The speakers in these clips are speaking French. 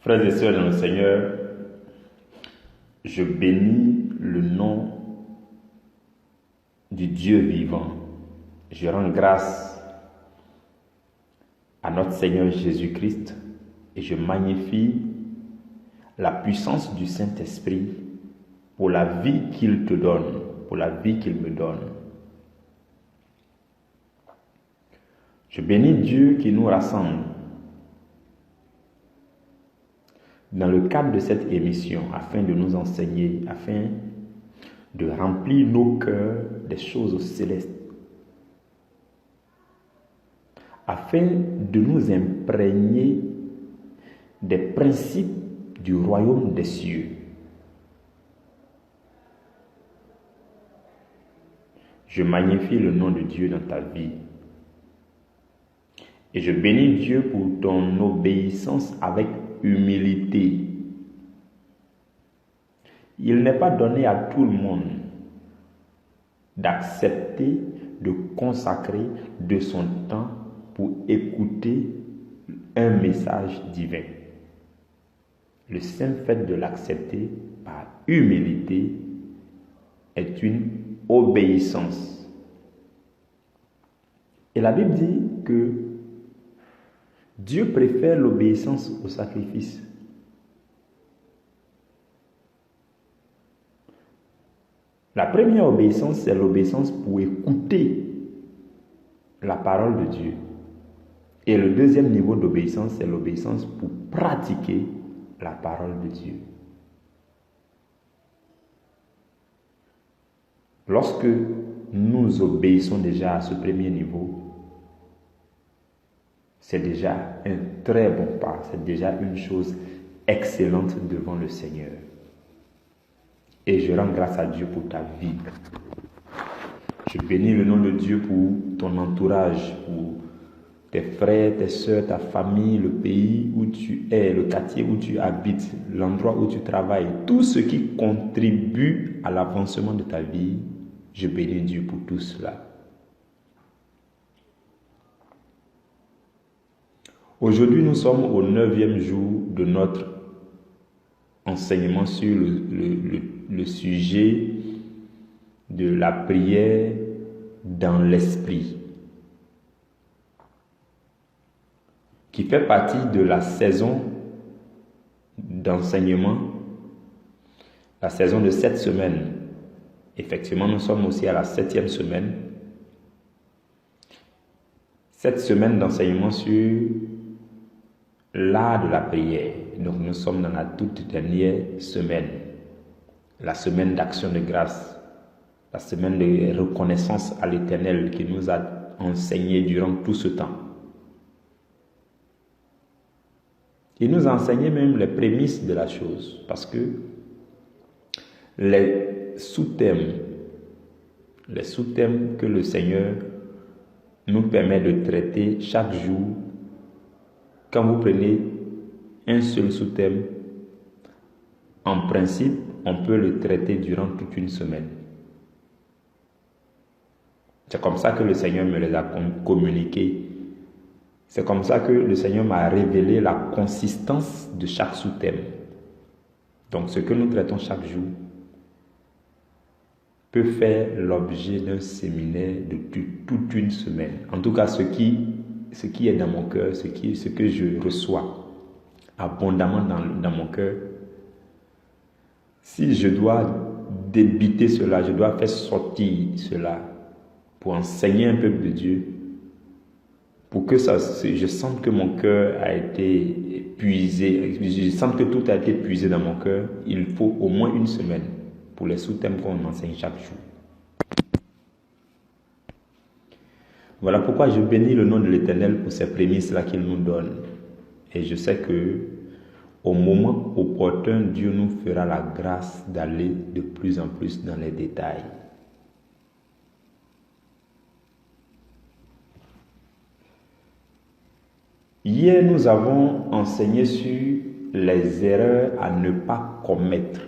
Frères et sœurs dans le Seigneur, je bénis le nom du Dieu vivant. Je rends grâce à notre Seigneur Jésus-Christ et je magnifie la puissance du Saint-Esprit pour la vie qu'il te donne, pour la vie qu'il me donne. Je bénis Dieu qui nous rassemble dans le cadre de cette émission afin de nous enseigner, afin de remplir nos cœurs des choses célestes, afin de nous imprégner des principes du royaume des cieux. Je magnifie le nom de Dieu dans ta vie. Et je bénis Dieu pour ton obéissance avec humilité. Il n'est pas donné à tout le monde d'accepter, de consacrer de son temps pour écouter un message divin. Le simple fait de l'accepter par humilité est une obéissance. Et la Bible dit que Dieu préfère l'obéissance au sacrifice. La première obéissance, c'est l'obéissance pour écouter la parole de Dieu. Et le deuxième niveau d'obéissance, c'est l'obéissance pour pratiquer la parole de Dieu. Lorsque nous obéissons déjà à ce premier niveau, c'est déjà un très bon pas, c'est déjà une chose excellente devant le Seigneur. Et je rends grâce à Dieu pour ta vie. Je bénis le nom de Dieu pour ton entourage, pour tes frères, tes soeurs, ta famille, le pays où tu es, le quartier où tu habites, l'endroit où tu travailles, tout ce qui contribue à l'avancement de ta vie. Je bénis Dieu pour tout cela. Aujourd'hui, nous sommes au 9e jour de notre enseignement sur le sujet de la prière dans l'esprit, qui fait partie de la saison d'enseignement, la saison de 7 semaines. Effectivement, nous sommes aussi à la 7e semaine. 7 semaines d'enseignement sur l'art de la prière. Donc nous sommes dans la toute dernière semaine, la semaine d'action de grâce, la semaine de reconnaissance à l'Éternel qui nous a enseigné durant tout ce temps. Il nous a enseigné même les prémices de la chose, parce que les sous-thèmes que le Seigneur nous permet de traiter chaque jour, quand vous prenez un seul sous-thème, en principe, on peut le traiter durant toute une semaine. C'est comme ça que le Seigneur me les a communiqués. C'est comme ça que le Seigneur m'a révélé la consistance de chaque sous-thème. Donc ce que nous traitons chaque jour peut faire l'objet d'un séminaire de toute une semaine. En tout cas, ce qui est dans mon cœur, ce que je reçois abondamment dans mon cœur, si je dois débiter cela, je dois faire sortir cela pour enseigner un peuple de Dieu, pour que je sente que mon cœur a été épuisé, je sente que tout a été épuisé dans mon cœur, il faut au moins une semaine pour les sous-thèmes qu'on enseigne chaque jour. Voilà pourquoi je bénis le nom de l'Éternel pour ces prémices-là qu'il nous donne. Et je sais que au moment opportun, Dieu nous fera la grâce d'aller de plus en plus dans les détails. Hier, nous avons enseigné sur les erreurs à ne pas commettre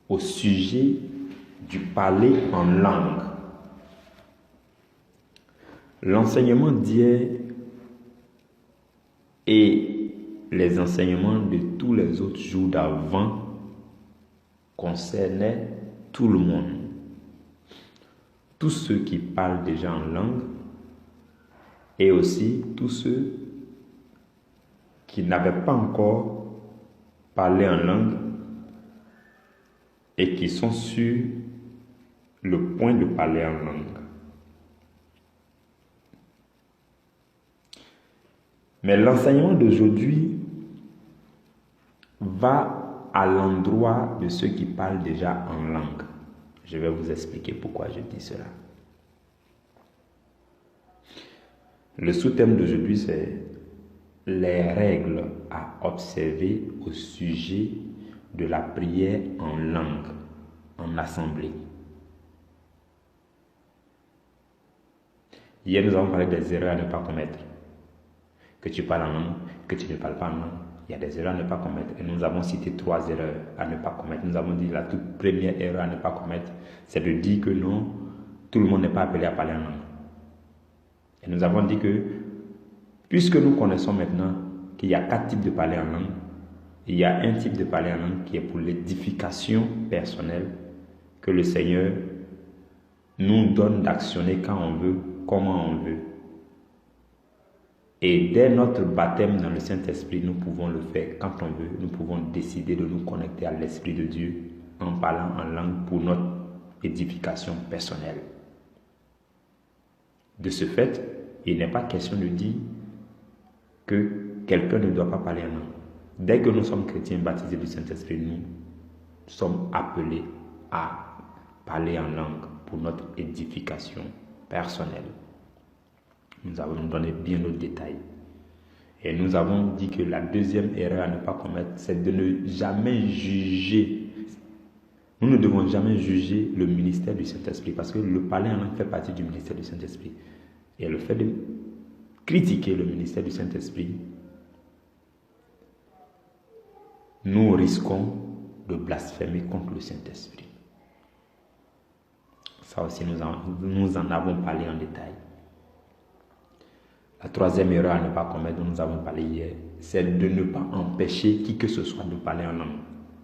au sujet du parler en langue. L'enseignement d'hier est les enseignements de tous les autres jours d'avant concernaient tout le monde. Tous ceux qui parlent déjà en langue et aussi tous ceux qui n'avaient pas encore parlé en langue et qui sont sur le point de parler en langue. Mais l'enseignement d'aujourd'hui va à l'endroit de ceux qui parlent déjà en langue. Je vais vous expliquer pourquoi je dis cela. Le sous-thème d'aujourd'hui, c'est les règles à observer au sujet de la prière en langue, en assemblée. Hier, nous avons parlé des erreurs à ne pas commettre. Que tu parles en langue, que tu ne parles pas en langue. Il y a des erreurs à ne pas commettre. Et nous avons cité 3 erreurs à ne pas commettre. Nous avons dit la toute première erreur à ne pas commettre, c'est de dire que non, tout le monde n'est pas appelé à parler en langue. Et nous avons dit que, puisque nous connaissons maintenant qu'il y a 4 types de parler en langue, il y a un type de parler en langue qui est pour l'édification personnelle, que le Seigneur nous donne d'actionner quand on veut, comment on veut. Et dès notre baptême dans le Saint-Esprit, nous pouvons le faire quand on veut. Nous pouvons décider de nous connecter à l'Esprit de Dieu en parlant en langue pour notre édification personnelle. De ce fait, il n'est pas question de dire que quelqu'un ne doit pas parler en langue. Dès que nous sommes chrétiens baptisés du Saint-Esprit, nous sommes appelés à parler en langue pour notre édification personnelle. Nous avons donné bien nos détails. Et nous avons dit que la deuxième erreur à ne pas commettre, c'est de ne jamais juger. Nous ne devons jamais juger le ministère du Saint-Esprit parce que le parler en langue fait partie du ministère du Saint-Esprit. Et le fait de critiquer le ministère du Saint-Esprit, nous risquons de blasphémer contre le Saint-Esprit. Ça aussi, nous en avons parlé en détail. La troisième erreur à ne pas commettre, dont nous avons parlé hier, c'est de ne pas empêcher qui que ce soit de parler en langue.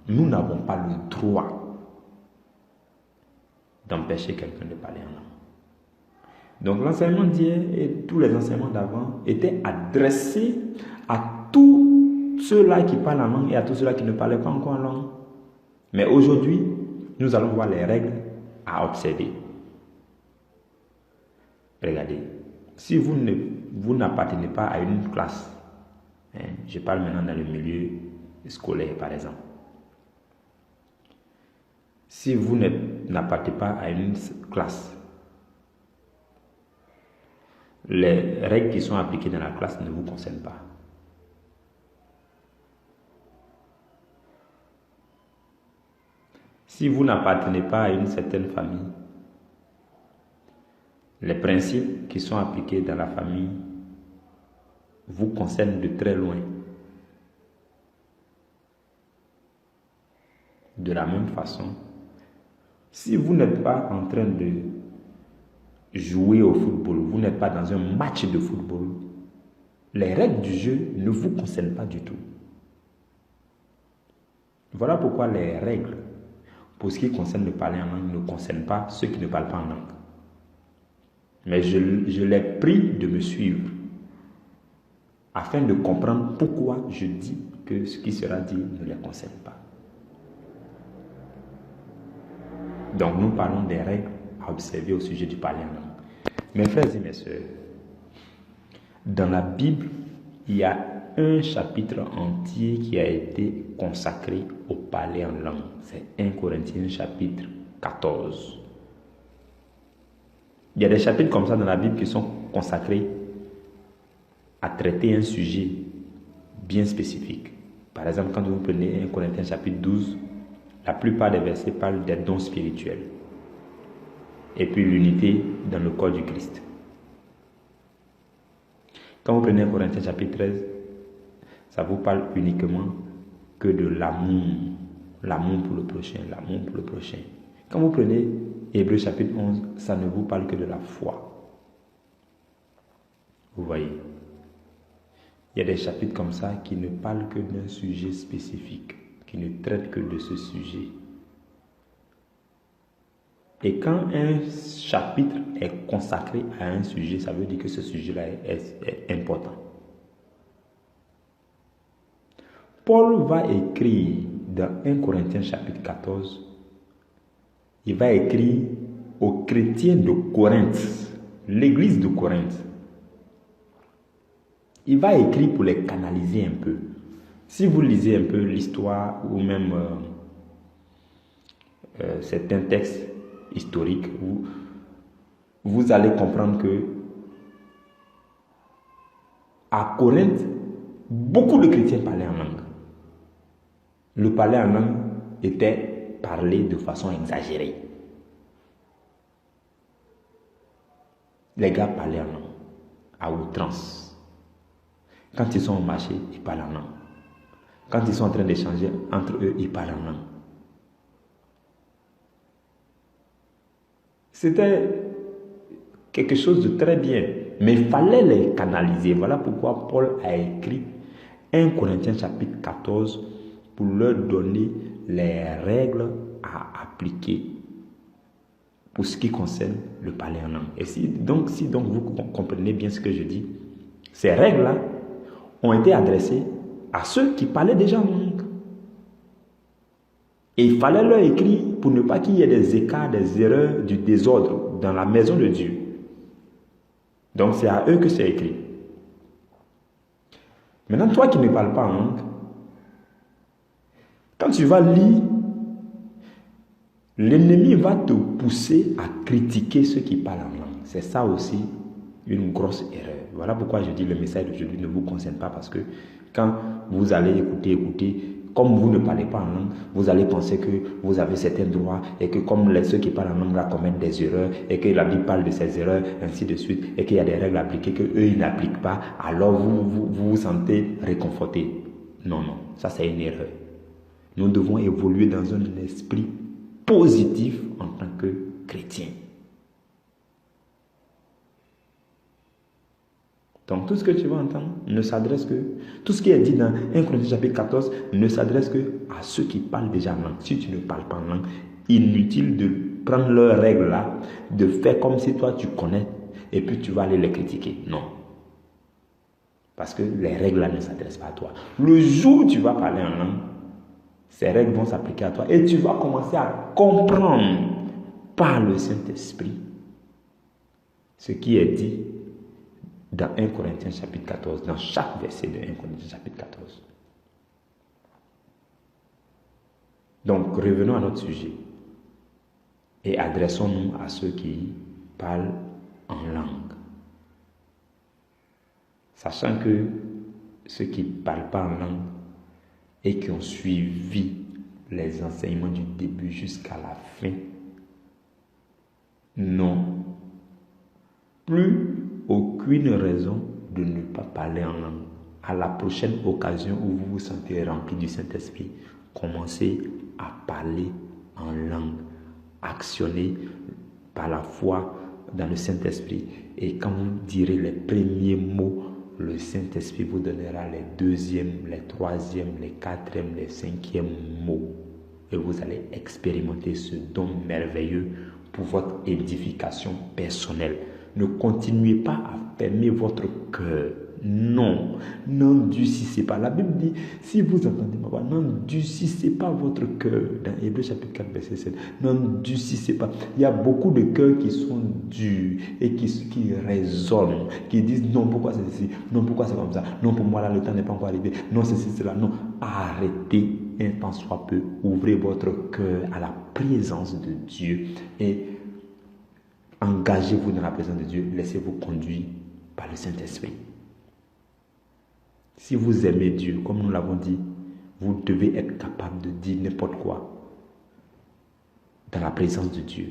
Nous n'avons pas le droit d'empêcher quelqu'un de parler en langue. Donc l'enseignement d'hier et tous les enseignements d'avant étaient adressés à tous ceux-là qui parlent en langue et à tous ceux-là qui ne parlaient pas encore en langue. Mais aujourd'hui, nous allons voir les règles à observer. Regardez. Si vous n'appartenez pas à une classe, je parle maintenant dans le milieu scolaire par exemple. Si vous n'appartenez pas à une classe, les règles qui sont appliquées dans la classe ne vous concernent pas. Si vous n'appartenez pas à une certaine famille, les principes qui sont appliqués dans la famille vous concernent de très loin. De la même façon, si vous n'êtes pas en train de jouer au football, vous n'êtes pas dans un match de football, les règles du jeu ne vous concernent pas du tout. Voilà pourquoi les règles, pour ce qui concerne le parler en langue, ne concernent pas ceux qui ne parlent pas en langue. Mais je les prie de me suivre afin de comprendre pourquoi je dis que ce qui sera dit ne les concerne pas. Donc nous parlons des règles à observer au sujet du parler en langue. Mes frères et mes sœurs, dans la Bible, il y a un chapitre entier qui a été consacré au parler en langue. C'est 1 Corinthiens chapitre 14. Il y a des chapitres comme ça dans la Bible qui sont consacrés à traiter un sujet bien spécifique. Par exemple, quand vous prenez 1 Corinthiens chapitre 12, la plupart des versets parlent des dons spirituels. Et puis l'unité dans le corps du Christ. Quand vous prenez 1 Corinthiens chapitre 13, ça vous parle uniquement que de l'amour. L'amour pour le prochain, l'amour pour le prochain. Quand vous prenez Hébreux chapitre 11, ça ne vous parle que de la foi. Vous voyez. Il y a des chapitres comme ça qui ne parlent que d'un sujet spécifique, qui ne traitent que de ce sujet. Et quand un chapitre est consacré à un sujet, ça veut dire que ce sujet-là est important. Paul va écrire dans 1 Corinthiens chapitre 14, il va écrire aux chrétiens de Corinthe, l'église de Corinthe. Il va écrire pour les canaliser un peu. Si vous lisez un peu l'histoire ou même certains textes historiques, vous allez comprendre que à Corinthe, beaucoup de chrétiens parlaient en langue. Le parler en langue était parlé de façon exagérée. Les gars parlaient en langue, à outrance. Quand ils sont au marché, ils parlent en langue. Quand ils sont en train d'échanger entre eux, ils parlent en langue. C'était quelque chose de très bien, mais il fallait les canaliser. Voilà pourquoi Paul a écrit 1 Corinthiens chapitre 14 pour leur donner les règles à appliquer pour ce qui concerne le parler en langue. Et si donc vous comprenez bien ce que je dis, ces règles-là ont été adressées à ceux qui parlaient déjà en langue. Et il fallait leur écrire pour ne pas qu'il y ait des écarts, des erreurs, du désordre dans la maison de Dieu. Donc c'est à eux que c'est écrit. Maintenant, toi qui ne parles pas en langue, quand tu vas lire, l'ennemi va te pousser à critiquer ceux qui parlent en langue. C'est ça aussi une grosse erreur. Voilà pourquoi je dis le message d'aujourd'hui ne vous concerne pas, parce que quand vous allez écouter, comme vous ne parlez pas en langue, vous allez penser que vous avez certains droits et que comme ceux qui parlent en langue là commettent des erreurs et que la Bible parle de ces erreurs, ainsi de suite, et qu'il y a des règles appliquées que eux ils n'appliquent pas, alors vous sentez réconforté. Non, ça c'est une erreur. Nous devons évoluer dans un esprit positif en tant que chrétien. Donc tout ce que tu vas entendre ne s'adresse que, tout ce qui est dit dans 1 Corinthiens chapitre 14 ne s'adresse que à ceux qui parlent déjà en langue. Si tu ne parles pas en langue, inutile de prendre leurs règles là, de faire comme si toi tu connais et puis tu vas aller les critiquer. Non. Parce que les règles là ne s'adressent pas à toi. Le jour où tu vas parler en langue, ces règles vont s'appliquer à toi et tu vas commencer à comprendre par le Saint-Esprit ce qui est dit dans 1 Corinthiens chapitre 14, dans chaque verset de 1 Corinthiens chapitre 14. Donc, revenons à notre sujet et adressons-nous à ceux qui parlent en langue. Sachant que ceux qui ne parlent pas en langue et qui ont suivi les enseignements du début jusqu'à la fin n'ont plus aucune raison de ne pas parler en langue. À la prochaine occasion où vous vous sentez rempli du Saint-Esprit, commencez à parler en langue, actionnez par la foi dans le Saint-Esprit. Et quand vous direz les premiers mots, le Saint-Esprit vous donnera les deuxièmes, les troisièmes, les quatrièmes, les cinquièmes mots. Et vous allez expérimenter ce don merveilleux pour votre édification personnelle. Ne continuez pas à fermer votre cœur. Non, n'endurcissez pas. La Bible dit, si vous entendez ma voix, n'endurcissez pas votre cœur. Dans Hébreux chapitre 4, verset 7, n'endurcissez pas. Il y a beaucoup de cœurs qui sont durs et qui raisonnent, qui disent non, pourquoi c'est ceci, non, pourquoi c'est comme ça, non, pour moi là, le temps n'est pas encore arrivé, non, c'est cela, non. Arrêtez un temps soit peu, ouvrez votre cœur à la présence de Dieu et engagez-vous dans la présence de Dieu, laissez-vous conduire par le Saint-Esprit. Si vous aimez Dieu, comme nous l'avons dit, vous devez être capable de dire n'importe quoi dans la présence de Dieu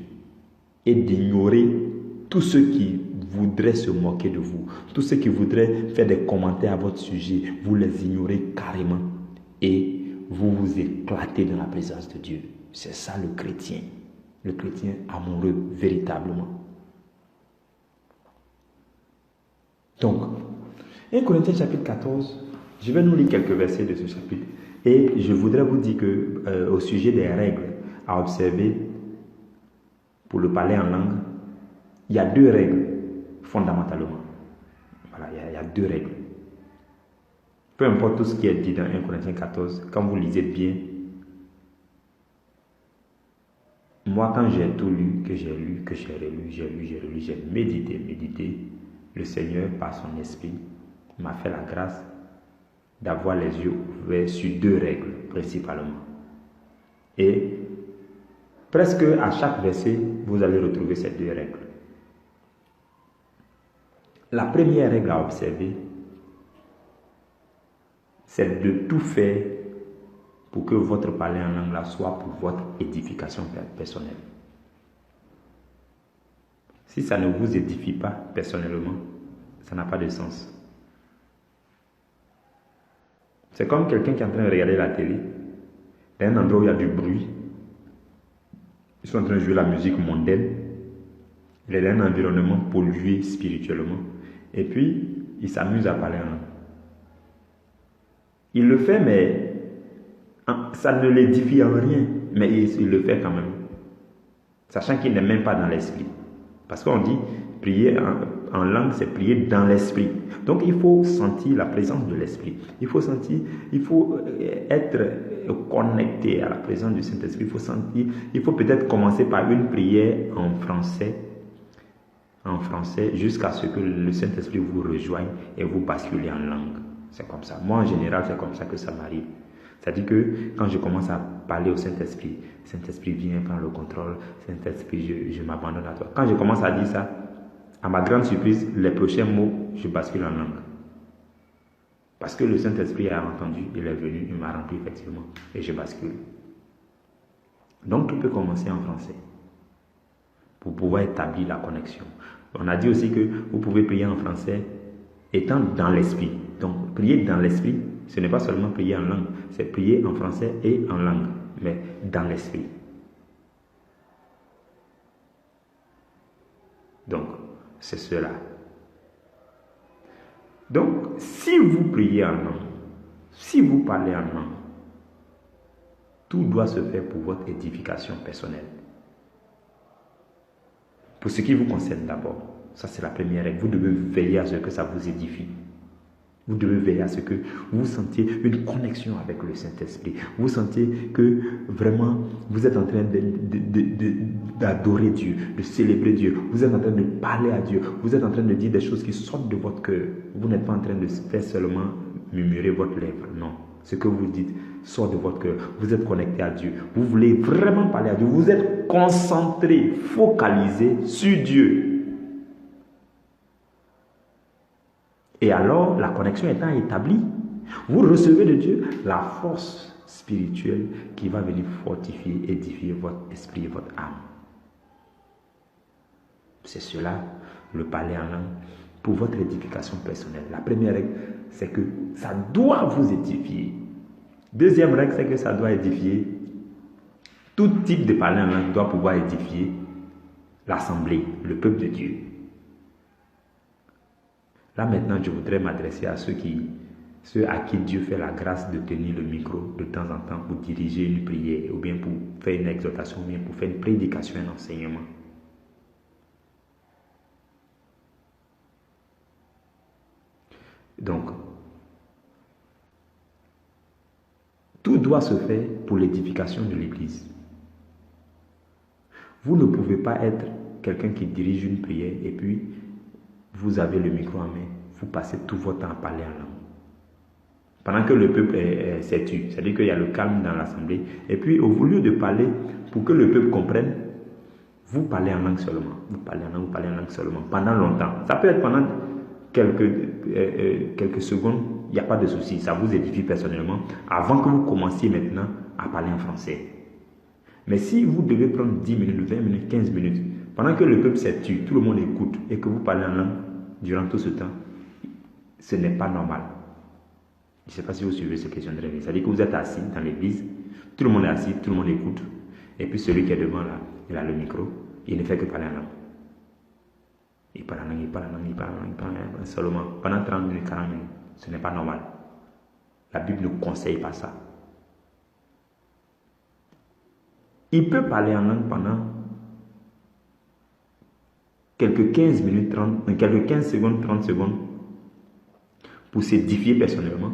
et d'ignorer tous ceux qui voudraient se moquer de vous, tous ceux qui voudraient faire des commentaires à votre sujet, vous les ignorez carrément et vous vous éclatez dans la présence de Dieu. C'est ça le chrétien amoureux véritablement. Donc, 1 Corinthiens chapitre 14, je vais nous lire quelques versets de ce chapitre. Et je voudrais vous dire que au sujet des règles à observer pour le parler en langue, il y a 2 règles fondamentalement. Voilà, il y a 2 règles. Peu importe tout ce qui est dit dans 1 Corinthiens 14, quand vous lisez bien, moi quand j'ai tout lu, que j'ai lu, que j'ai relu, j'ai médité, le Seigneur par son esprit m'a fait la grâce d'avoir les yeux ouverts sur 2 règles principalement. Et presque à chaque verset, vous allez retrouver ces 2 règles. La première règle à observer, c'est de tout faire pour que votre parler en langue là soit pour votre édification personnelle. Si ça ne vous édifie pas personnellement, ça n'a pas de sens. C'est comme quelqu'un qui est en train de regarder la télé, dans un endroit où il y a du bruit. Ils sont en train de jouer la musique mondaine. Il est dans un environnement pollué spirituellement. Et puis, il s'amuse à parler en langue. Il le fait, mais ça ne l'édifie en rien. Mais il le fait quand même. Sachant qu'il n'est même pas dans l'esprit. Parce qu'on dit, prier en langue, c'est prier dans l'esprit. Donc il faut sentir la présence de l'esprit. Il faut être connecté à la présence du Saint-Esprit. Il faut peut-être commencer par une prière en français, jusqu'à ce que le Saint-Esprit vous rejoigne et vous basculez en langue. C'est comme ça. Moi, en général, c'est comme ça que ça m'arrive. C'est-à-dire que quand je commence à parler au Saint-Esprit, Saint-Esprit vient prendre le contrôle, Saint-Esprit, je m'abandonne à toi. Quand je commence à dire ça, à ma grande surprise, les prochains mots, je bascule en langue. Parce que le Saint-Esprit a entendu, il est venu, il m'a rempli effectivement, et je bascule. Donc tout peut commencer en français, pour pouvoir établir la connexion. On a dit aussi que vous pouvez prier en français étant dans l'esprit. Donc prier dans l'esprit, ce n'est pas seulement prier en langue, c'est prier en français et en langue, mais dans l'esprit. Donc, c'est cela. Donc, si vous priez en langue, si vous parlez en langue, tout doit se faire pour votre édification personnelle. Pour ce qui vous concerne d'abord, ça c'est la première règle. Vous devez veiller à ce que ça vous édifie. Vous devez veiller à ce que vous sentiez une connexion avec le Saint-Esprit. Vous sentiez que vraiment vous êtes en train d'adorer Dieu, de célébrer Dieu. Vous êtes en train de parler à Dieu. Vous êtes en train de dire des choses qui sortent de votre cœur. Vous n'êtes pas en train de faire seulement murmurer votre lèvre. Non. Ce que vous dites sort de votre cœur. Vous êtes connecté à Dieu. Vous voulez vraiment parler à Dieu. Vous êtes concentré, focalisé sur Dieu. Et alors, la connexion étant établie, vous recevez de Dieu la force spirituelle qui va venir fortifier, édifier votre esprit et votre âme. C'est cela, le parler en langue, pour votre édification personnelle. La première règle, c'est que ça doit vous édifier. Deuxième règle, c'est que ça doit édifier. Tout type de parler en langue doit pouvoir édifier l'assemblée, le peuple de Dieu. Là maintenant, je voudrais m'adresser à ceux à qui Dieu fait la grâce de tenir le micro de temps en temps pour diriger une prière, ou bien pour faire une exhortation, ou bien pour faire une prédication, un enseignement. Donc, tout doit se faire pour l'édification de l'Église. Vous ne pouvez pas être quelqu'un qui dirige une prière et puis vous avez le micro en main, vous passez tout votre temps à parler en langue. Pendant que le peuple s'est tu, c'est-à-dire qu'il y a le calme dans l'assemblée. Et puis, au lieu de parler pour que le peuple comprenne, vous parlez en langue seulement. Vous parlez en langue seulement, pendant longtemps. Ça peut être pendant quelques secondes, il n'y a pas de souci, ça vous édifie personnellement, avant que vous commenciez maintenant à parler en français. Mais si vous devez prendre 10 minutes, 20 minutes, 15 minutes, pendant que le peuple s'est tu, tout le monde écoute, et que vous parlez en langue durant tout ce temps, ce n'est pas normal. Je ne sais pas si vous suivez ce que je viens de dire. C'est-à-dire que vous êtes assis dans l'église, tout le monde est assis, tout le monde écoute, et puis celui qui est devant là, il a le micro, il ne fait que parler en langue. Il parle en langue, il parle en langue, il parle en langue, il parle en langue, seulement pendant 30 minutes, 40 minutes. Ce n'est pas normal. La Bible ne conseille pas ça. Il peut parler en langue pendant quelques 15 minutes, quelques 15 secondes, 30 secondes pour s'édifier personnellement,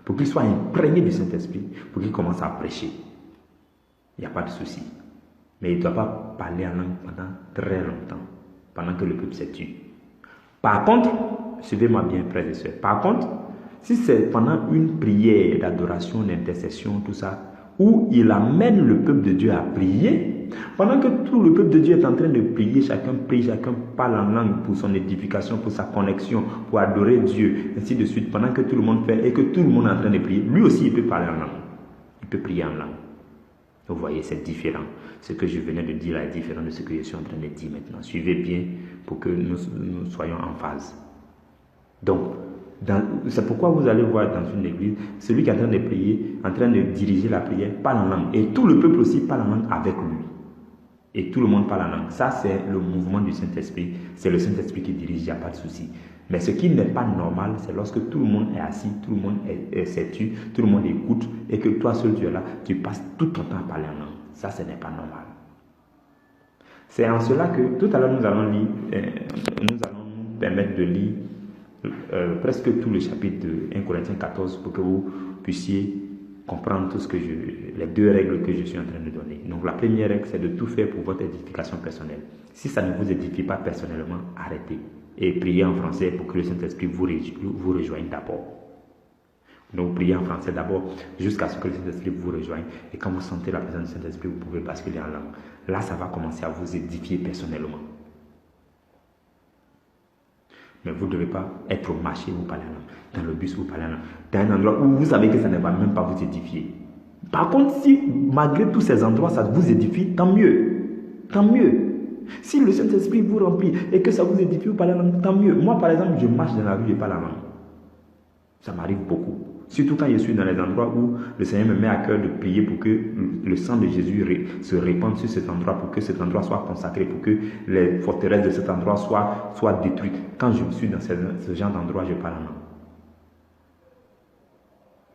pour qu'il soit imprégné du Saint-Esprit, pour qu'il commence à prêcher. Il n'y a pas de souci. Mais il ne doit pas parler en langue pendant très longtemps, pendant que le peuple s'est tué. Par contre, suivez-moi bien, frères et sœurs, par contre, si c'est pendant une prière d'adoration, d'intercession, tout ça, où il amène le peuple de Dieu à prier, pendant que tout le peuple de Dieu est en train de prier, chacun prie, chacun parle en langue pour son édification, pour sa connexion, pour adorer Dieu, ainsi de suite, pendant que tout le monde fait et que tout le monde est en train de prier, lui aussi il peut parler en langue, il peut prier en langue. Vous voyez, c'est différent. Ce que je venais de dire là est différent de ce que je suis en train de dire maintenant. Suivez bien pour que nous soyons en phase. Donc, c'est pourquoi vous allez voir dans une église, celui qui est en train de prier, en train de diriger la prière, parle en langue. Et tout le peuple aussi parle en langue avec lui. Et tout le monde parle en langue. Ça, c'est le mouvement du Saint-Esprit. C'est le Saint-Esprit qui dirige, il n'y a pas de souci. Mais ce qui n'est pas normal, c'est lorsque tout le monde est assis, tout le monde s'est tu, tout le monde écoute, et que toi seul tu es là, tu passes tout ton temps à parler en langue. Ça, ce n'est pas normal. C'est en cela que tout à l'heure nous allons nous permettre de lire presque tout le chapitre de 1 Corinthiens 14 pour que vous puissiez comprendre tout ce que les deux règles que je suis en train de donner. Donc la première règle, c'est de tout faire pour votre édification personnelle. Si ça ne vous édifie pas personnellement, arrêtez. Et priez en français pour que le Saint-Esprit vous rejoigne d'abord. Donc priez en français d'abord jusqu'à ce que le Saint-Esprit vous rejoigne. Et quand vous sentez la présence du Saint-Esprit, vous pouvez basculer en langue. Là, ça va commencer à vous édifier personnellement. Mais vous ne devez pas être au marché, vous parlez en langue. Dans le bus, vous parlez en langue. Dans un endroit où vous savez que ça ne va même pas vous édifier. Par contre, si malgré tous ces endroits, ça vous édifie, tant mieux. Tant mieux. Si le Saint-Esprit vous remplit et que ça vous édifie, vous parlez en langue, tant mieux. Moi, par exemple, je marche dans la rue, je parle en langue. Ça m'arrive beaucoup. Surtout quand je suis dans les endroits où le Seigneur me met à cœur de prier pour que le sang de Jésus se répande sur cet endroit, pour que cet endroit soit consacré, pour que les forteresses de cet endroit soient détruites. Quand je suis dans ce genre d'endroit, je parle en langue.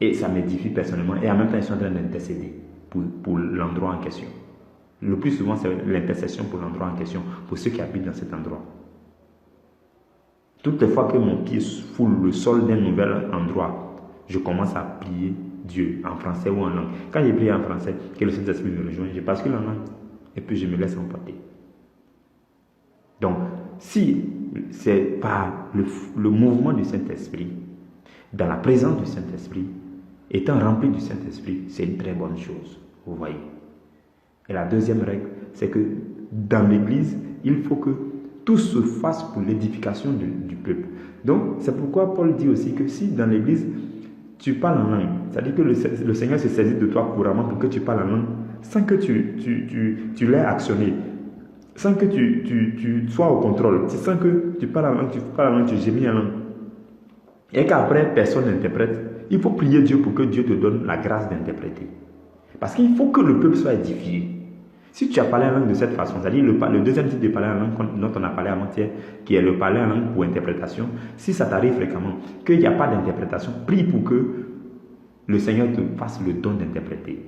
Et ça m'édifie personnellement. Et en même temps, je suis en train d'intercéder pour l'endroit en question. Le plus souvent, c'est l'intercession pour l'endroit en question, pour ceux qui habitent dans cet endroit. Toutes les fois que mon pied foule le sol d'un nouvel endroit, je commence à prier Dieu en français ou en langue. Quand je prie en français, que le Saint-Esprit me rejoigne, je bascule en langue et puis je me laisse emporter. Donc, si c'est par le mouvement du Saint-Esprit, dans la présence du Saint-Esprit, étant rempli du Saint-Esprit, c'est une très bonne chose. Vous voyez. Et la deuxième règle, c'est que dans l'Église, il faut que tout se fasse pour l'édification du peuple. Donc, c'est pourquoi Paul dit aussi que si dans l'Église, tu parles en langue, c'est-à-dire que le Seigneur se saisit de toi couramment pour que tu parles en langue, sans que tu l'aies actionné, sans que tu sois au contrôle, sans que tu parles en langue, tu gémis en langue, et qu'après, personne n'interprète. Il faut prier Dieu pour que Dieu te donne la grâce d'interpréter. Parce qu'il faut que le peuple soit édifié. Si tu as parlé en langue de cette façon, c'est-à-dire le deuxième type de parler en langue dont on a parlé avant-hier, qui est le parler en langue pour interprétation, si ça t'arrive fréquemment, qu'il n'y a pas d'interprétation, prie pour que le Seigneur te fasse le don d'interpréter.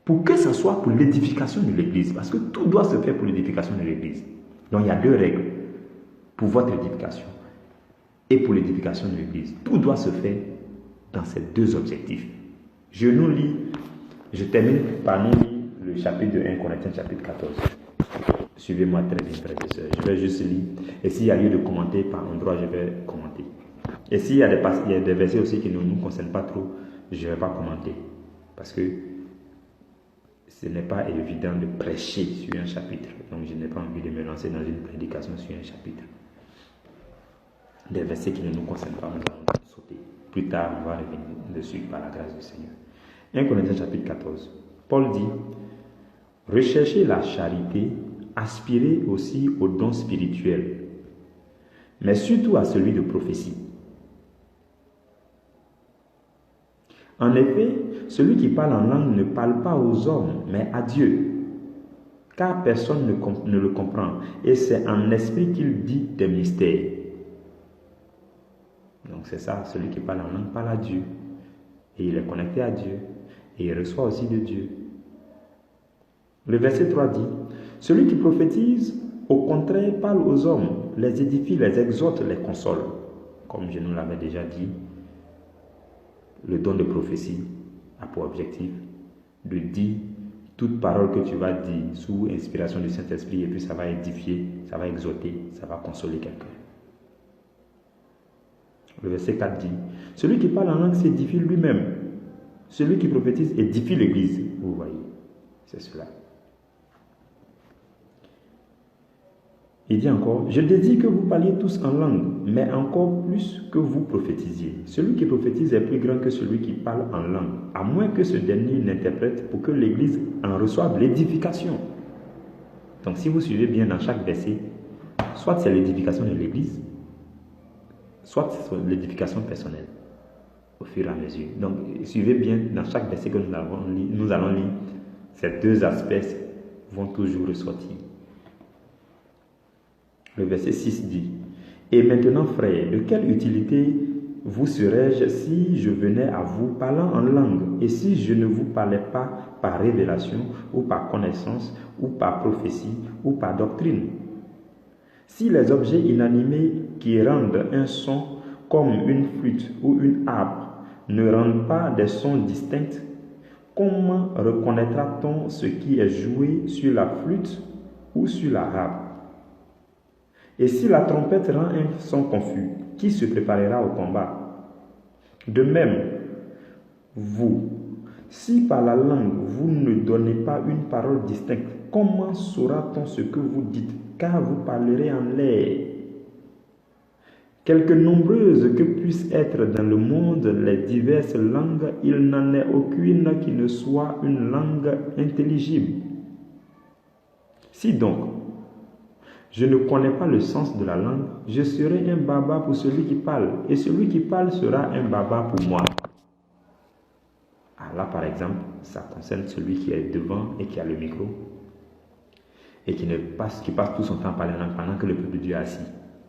Pour que ça soit pour l'édification de l'Église, parce que tout doit se faire pour l'édification de l'Église. Donc il y a deux règles pour votre édification et pour l'édification de l'Église. Tout doit se faire dans ces deux objectifs. Je termine par nous lire le chapitre de 1 Corinthiens, chapitre 14. Suivez-moi très bien, frères et sœurs. Je vais juste lire. Et s'il y a lieu de commenter par endroit, je vais commenter. Et s'il y a des versets aussi qui ne nous concernent pas trop, je ne vais pas commenter. Parce que ce n'est pas évident de prêcher sur un chapitre. Donc je n'ai pas envie de me lancer dans une prédication sur un chapitre. Des versets qui ne nous concernent pas, nous allons sauter. Plus tard, on va revenir dessus par la grâce du Seigneur. 1 Corinthiens chapitre 14. Paul dit, recherchez la charité, aspirez aussi aux dons spirituels, mais surtout à celui de prophétie. En effet, celui qui parle en langue ne parle pas aux hommes, mais à Dieu. car personne ne le comprend, et c'est en esprit qu'il dit des mystères. Donc c'est ça, celui qui parle en langue parle à Dieu, et il est connecté à Dieu, et il reçoit aussi de Dieu. Le verset 3 dit, celui qui prophétise, au contraire, parle aux hommes, les édifie, les exhorte, les console. Comme je nous l'avais déjà dit, le don de prophétie a pour objectif de dire toute parole que tu vas dire sous inspiration du Saint-Esprit, et puis ça va édifier, ça va exhorter, ça va consoler quelqu'un. Le verset 4 dit, celui qui parle en langue s'édifie lui-même. Celui qui prophétise édifie l'Église. Vous voyez, c'est cela. Il dit encore, je désire que vous parliez tous en langue, mais encore plus que vous prophétisiez. Celui qui prophétise est plus grand que celui qui parle en langue, à moins que ce dernier n'interprète pour que l'Église en reçoive l'édification. Donc si vous suivez bien dans chaque verset, soit c'est l'édification de l'Église, soit c'est l'édification personnelle, au fur et à mesure. Donc suivez bien dans chaque verset que nous allons lire, ces deux aspects vont toujours ressortir. Le verset 6 dit, « Et maintenant, frères, de quelle utilité vous serais-je si je venais à vous parlant en langue, et si je ne vous parlais pas par révélation, ou par connaissance, ou par prophétie, ou par doctrine? Si les objets inanimés qui rendent un son comme une flûte ou une harpe ne rendent pas des sons distincts, comment reconnaîtra-t-on ce qui est joué sur la flûte ou sur la harpe? Et si la trompette rend un son confus, qui se préparera au combat? De même, vous, si par la langue vous ne donnez pas une parole distincte, comment saura-t-on ce que vous dites, car vous parlerez en l'air? Quelque nombreuses que puissent être dans le monde les diverses langues, il n'en est aucune qui ne soit une langue intelligible. Si donc, je ne connais pas le sens de la langue, je serai un baba pour celui qui parle, et celui qui parle sera un baba pour moi. Alors là, par exemple, ça concerne celui qui est devant et qui a le micro, et qui passe tout son temps à parler en langue pendant que le peuple de Dieu est assis,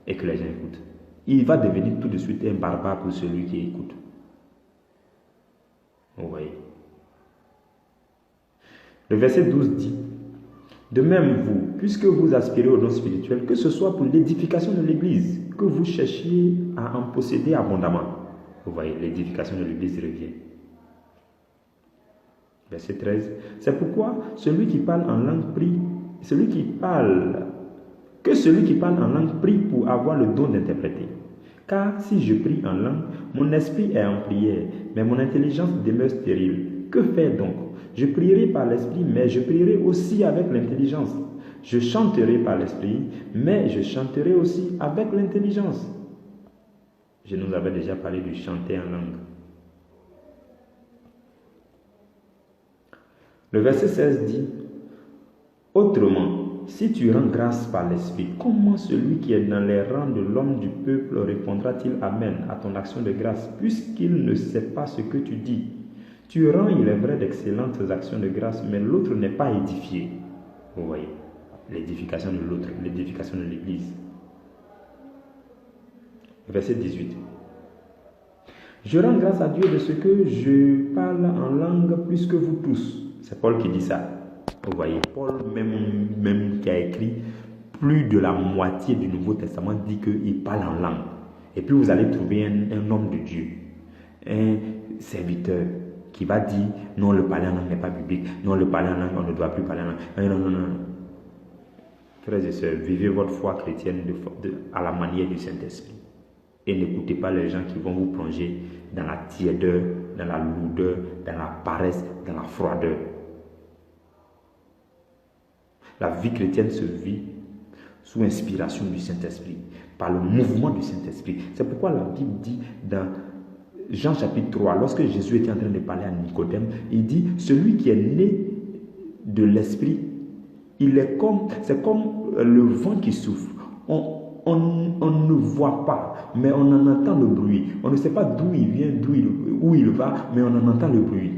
et que les gens écoutent. Il va devenir tout de suite un barbare pour celui qui écoute. Vous voyez. Le verset 12 dit, de même vous, puisque vous aspirez au don spirituel, que ce soit pour l'édification de l'Église, que vous cherchiez à en posséder abondamment. Vous voyez, l'édification de l'Église revient. Verset 13. C'est pourquoi celui qui parle en langue prie, celui qui parle en langue prie pour avoir le don d'interpréter. Car si je prie en langue, mon esprit est en prière, mais mon intelligence demeure stérile. Que faire donc? Je prierai par l'esprit, mais je prierai aussi avec l'intelligence. Je chanterai par l'esprit, mais je chanterai aussi avec l'intelligence. Je nous avais déjà parlé de chanter en langue. Le verset 16 dit, autrement, si tu rends grâce par l'esprit, comment celui qui est dans les rangs de l'homme du peuple répondra-t-il Amen à ton action de grâce, puisqu'il ne sait pas ce que tu dis? Tu rends, il est vrai, d'excellentes actions de grâce, mais l'autre n'est pas édifié. Vous voyez, l'édification de l'autre, l'édification de l'Église. Verset 18. Je rends grâce à Dieu de ce que je parle en langue plus que vous tous. C'est Paul qui dit ça. Vous voyez, Paul, même qui a écrit plus de la moitié du Nouveau Testament, dit qu'il parle en langue. Et puis vous allez trouver un homme de Dieu, un serviteur, qui va dire, non, le parler en langue n'est pas biblique, non, le parler en langue, on ne doit plus parler en langue. Non, non, non. Frères et sœurs, vivez votre foi chrétienne à la manière du Saint-Esprit. Et n'écoutez pas les gens qui vont vous plonger dans la tiédeur, dans la lourdeur, dans la paresse, dans la froideur. La vie chrétienne se vit sous inspiration du Saint-Esprit, par le mouvement du Saint-Esprit. C'est pourquoi la Bible dit dans Jean chapitre 3, lorsque Jésus était en train de parler à Nicodème, il dit, celui qui est né de l'Esprit, c'est comme le vent qui souffle. On ne voit pas, mais on en entend le bruit. On ne sait pas d'où il vient, où il va, mais on en entend le bruit.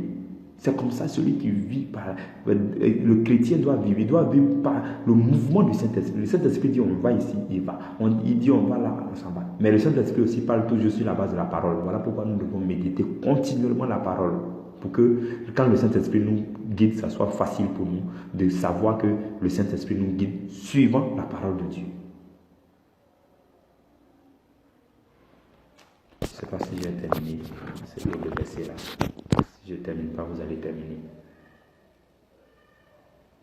C'est comme ça, celui qui vit par... Le chrétien doit vivre. Il doit vivre par le mouvement du Saint-Esprit. Le Saint-Esprit dit on va ici, il va. Il dit on va là, on s'en va. Mais le Saint-Esprit aussi parle toujours sur la base de la parole. Voilà pourquoi nous devons méditer continuellement la parole. Pour que quand le Saint-Esprit nous guide, ça soit facile pour nous de savoir que le Saint-Esprit nous guide suivant la parole de Dieu. Je ne sais pas si j'ai terminé. C'est le verset là. Si je ne termine pas, vous allez terminer.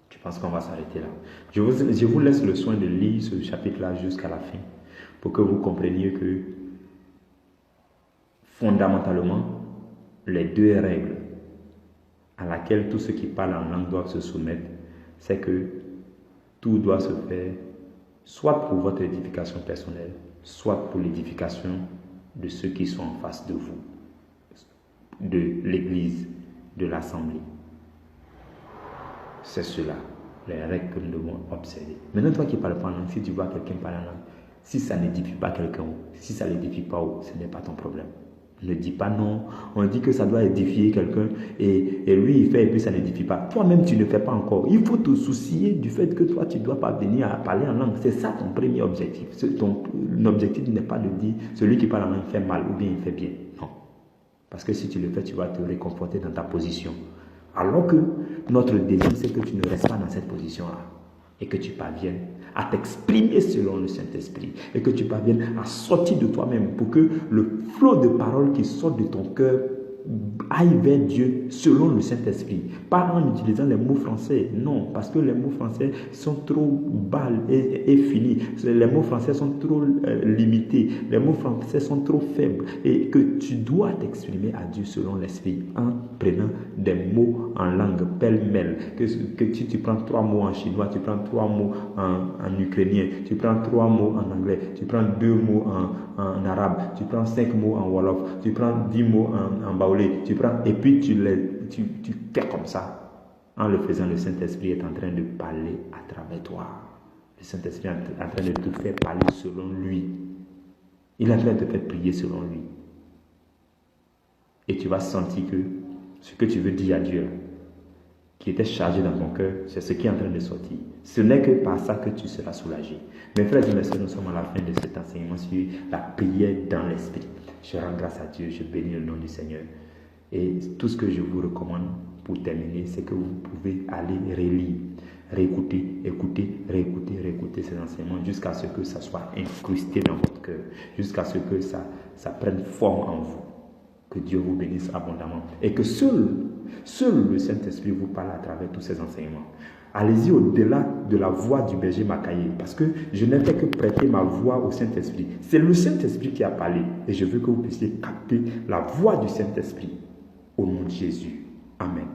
Je pense qu'on va s'arrêter là. Je vous laisse le soin de lire ce chapitre-là jusqu'à la fin pour que vous compreniez que fondamentalement, les deux règles à laquelle tous ceux qui parlent en langue doivent se soumettre, c'est que tout doit se faire soit pour votre édification personnelle, soit pour l'édification de ceux qui sont en face de vous, de l'église, de l'assemblée. C'est cela, les règles que nous devons observer. Maintenant, toi qui ne parles pas en langue, si tu vois quelqu'un parler en langue, si ça n'édifie pas quelqu'un, si ça ne l'édifie pas, ce n'est pas ton problème. Ne dis pas non. On dit que ça doit édifier quelqu'un et lui il fait et puis ça n'édifie pas. Toi-même tu ne fais pas encore. Il faut te soucier du fait que toi tu dois pas venir à parler en langue. C'est ça ton premier objectif. Ton objectif n'est pas de dire celui qui parle en langue fait mal ou bien il fait bien. Non. Parce que si tu le fais, tu vas te réconforter dans ta position. Alors que notre désir c'est que tu ne restes pas dans cette position-là et que tu parviennes à t'exprimer selon le Saint-Esprit et que tu parviennes à sortir de toi-même pour que le flot de paroles qui sort de ton cœur aille vers Dieu selon le Saint-Esprit. Pas en utilisant les mots français, non, parce que les mots français sont trop bas et finis. Les mots français sont trop limités. Les mots français sont trop faibles. Et que tu dois t'exprimer à Dieu selon l'Esprit en prenant des mots en langue pêle-mêle. Que si tu prends 3 mots en chinois, tu prends 3 mots en ukrainien, tu prends 3 mots en anglais, tu prends 2 mots en arabe, tu prends 5 mots en wolof, tu prends 10 mots en baoulé, tu prends et puis tu fais comme ça. En le faisant, le Saint-Esprit est en train de parler à travers toi. Le Saint-Esprit est en train de te faire parler selon lui. Il est en train de te faire prier selon lui. Et tu vas sentir que ce que tu veux dire à Dieu, qui était chargé dans ton cœur, c'est ce qui est en train de sortir. Ce n'est que par ça que tu seras soulagé. Mes frères et mes sœurs, nous sommes à la fin de cet enseignement sur la prière dans l'esprit. Je rends grâce à Dieu, je bénis le nom du Seigneur. Et tout ce que je vous recommande pour terminer, c'est que vous pouvez aller relire, réécouter, écouter, réécouter ces enseignements jusqu'à ce que ça soit incrusté dans votre cœur, jusqu'à ce que ça prenne forme en vous. Que Dieu vous bénisse abondamment. Et que seul le Saint-Esprit vous parle à travers tous ces enseignements. Allez-y au-delà de la voix du berger Makaye, parce que je n'ai fait que prêter ma voix au Saint-Esprit. C'est le Saint-Esprit qui a parlé. Et je veux que vous puissiez capter la voix du Saint-Esprit. Au nom de Jésus. Amen.